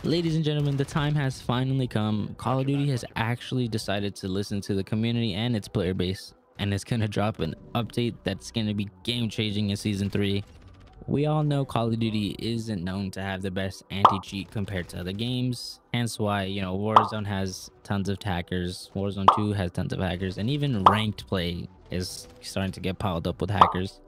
Ladies and gentlemen, the time has finally come. Call of Duty has actually decided to listen to the community and its player base, and it's going to drop an update that's going to be game-changing in Season 3. We all know Call of Duty isn't known to have the best anti-cheat compared to other games, hence why, Warzone has tons of hackers, Warzone 2 has tons of hackers, and even ranked play is starting to get piled up with hackers.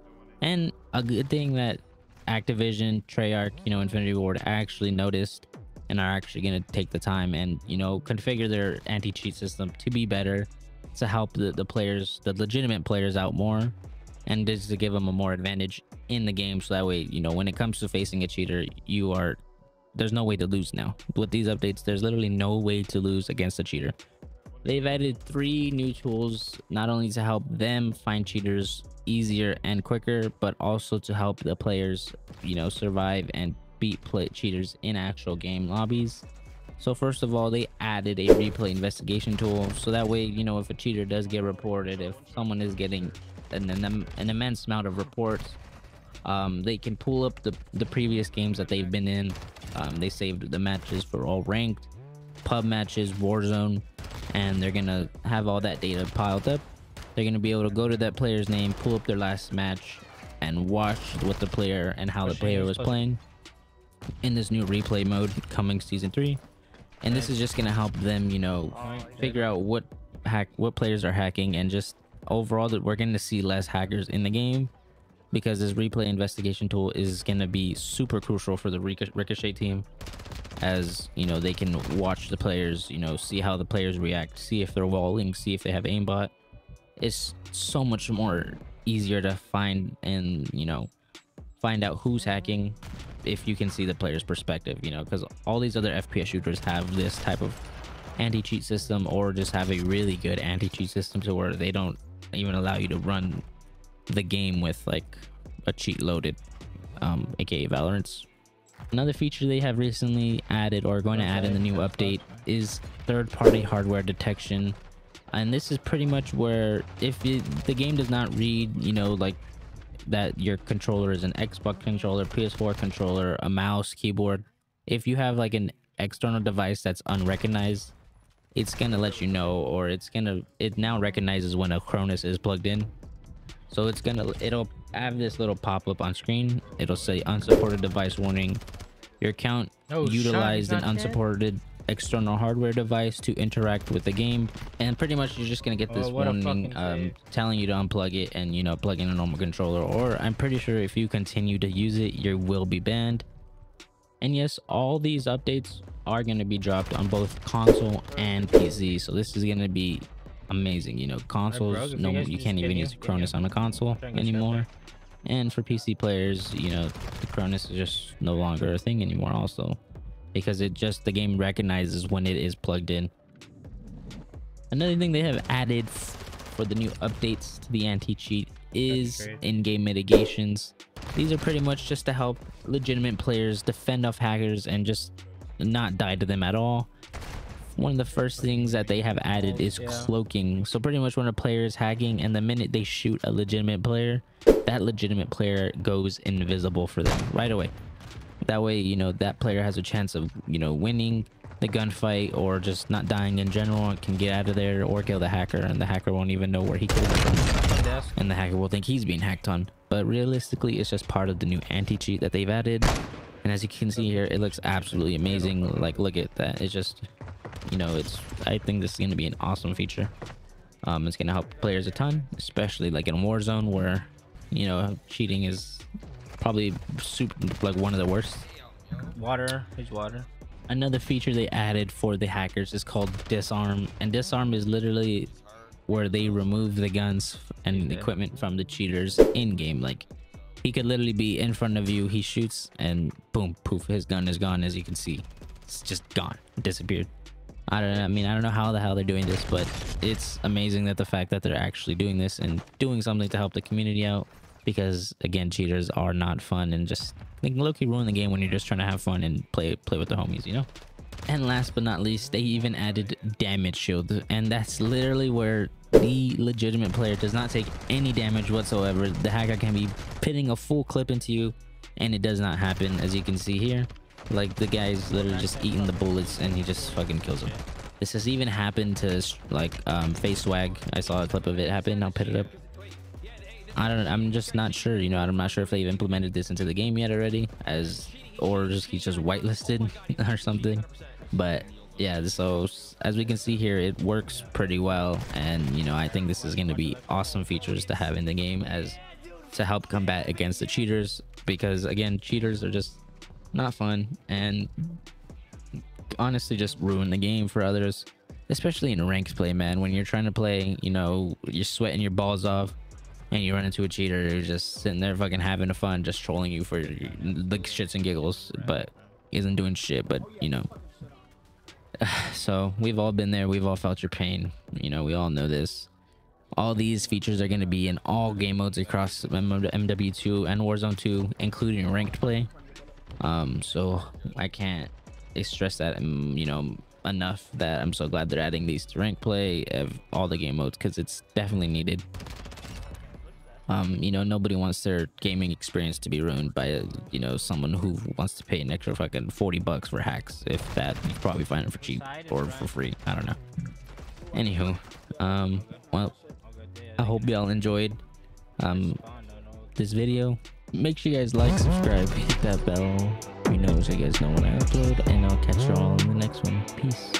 And a good thing that Activision, Treyarch, Infinity Ward actually noticed and are actually going to take the time and configure their anti-cheat system to be better, to help the players, the legitimate players, out more, and just to give them a more advantage in the game, so that way when it comes to facing a cheater, there's no way to lose. Now with these updates, there's literally no way to lose against a cheater. They've added 3 new tools, not only to help them find cheaters easier and quicker, but also to help the players survive and beat cheaters in actual game lobbies. So first of all, they added a replay investigation tool, so that way if a cheater does get reported, if someone is getting an immense amount of reports, they can pull up the previous games that they've been in. They saved the matches for all ranked, pub matches, Warzone, and they're gonna have all that data piled up. They're gonna be able to go to that player's name, pull up their last match, and watch what the player and how the player was playing in this new replay mode coming Season 3. And this is just gonna help them figure out what players are hacking, and just overall that we're going to see less hackers in the game, because this replay investigation tool is going to be super crucial for the Ricochet team, as they can watch the players, see how the players react, see if they're walling, see if they have aimbot. It's so much more easier to find and find out who's hacking if you can see the player's perspective, because all these other FPS shooters have this type of anti-cheat system, or just have a really good anti-cheat system to where they don't even allow you to run the game with like a cheat loaded, aka Valorant. Another feature they have recently added, or going to add in the new update, is third-party hardware detection. And this is pretty much where if the game does not read like that your controller is an Xbox controller, PS4 controller, a mouse, keyboard, if you have like an external device that's unrecognized, it's gonna let you know, or it now recognizes when a Cronus is plugged in. So it'll have this little pop-up on screen. It'll say unsupported device warning. Your account utilized an unsupported external hardware device to interact with the game, and pretty much you're just gonna get this warning telling you to unplug it and plug in a normal controller, or I'm pretty sure if you continue to use it, you will be banned. And yes, all these updates are going to be dropped on both console and PC, so this is going to be amazing. Consoles, no, you can't even use Cronus on a console anymore, and for PC players, the Cronus is just no longer a thing anymore also, because the game recognizes when it is plugged in. Another thing they have added for the new updates to the anti-cheat is in-game mitigations. These are pretty much just to help legitimate players defend off hackers and just not die to them at all. One of the first things that they have added is cloaking. So pretty much when a player is hacking, and the minute they shoot a legitimate player, that legitimate player goes invisible for them right away. That way that player has a chance of winning the gunfight, or just not dying in general, and can get out of there or kill the hacker, and the hacker won't even know where he killed him, and the hacker will think he's being hacked on. But realistically, it's just part of the new anti-cheat that they've added, and as you can see here, it looks absolutely amazing. Like, look at that. It's just I think this is going to be an awesome feature. It's going to help players a ton, especially like in Warzone, where cheating is probably like one of the worst. Here's water. Another feature they added for the hackers is called disarm, and disarm is literally where they remove the guns and equipment from the cheaters in game. Like, he could literally be in front of you, he shoots, and boom, poof, his gun is gone. As you can see, it's just gone, disappeared. I don't know how the hell they're doing this, but it's amazing that the fact that they're actually doing this and doing something to help the community out, because again, cheaters are not fun, and just they can low-key ruin the game when you're just trying to have fun and play with the homies, And last but not least, they even added damage shield, and that's literally where the legitimate player does not take any damage whatsoever. The hacker can be pitting a full clip into you, and it does not happen, as you can see here. Like the guy's literally just eating the bullets and he just fucking kills him. This has even happened to like face swag. I saw a clip of it happen. I'll put it up. I'm just not sure, you know. I'm not sure if they've implemented this into the game yet already, or just he's just whitelisted or something. But yeah, so as we can see here, it works pretty well, and you know, I think this is going to be awesome features to have in the game as to help combat against the cheaters, because again, cheaters are just not fun and honestly just ruin the game for others, especially in ranked play, man. When you're trying to play, you know, you're sweating your balls off and you run into a cheater who's just sitting there fucking having fun, just trolling you for the shits and giggles, but isn't doing shit. But you know, so we've all been there, we've all felt your pain, you know, we all know this. All these features are going to be in all game modes across MW2 and Warzone 2, including ranked play. So I can't stress that, you know, enough, that I'm so glad they're adding these to ranked play of all the game modes, because it's definitely needed. You know, nobody wants their gaming experience to be ruined by you know, someone who wants to pay an extra fucking $40 for hacks. If that, you probably find it for cheap or for free, I don't know. Anywho, well, I hope y'all enjoyed this video. Make sure you guys like, subscribe, hit that bell, you know, so you guys know when I upload, and I'll catch you all in the next one. Peace.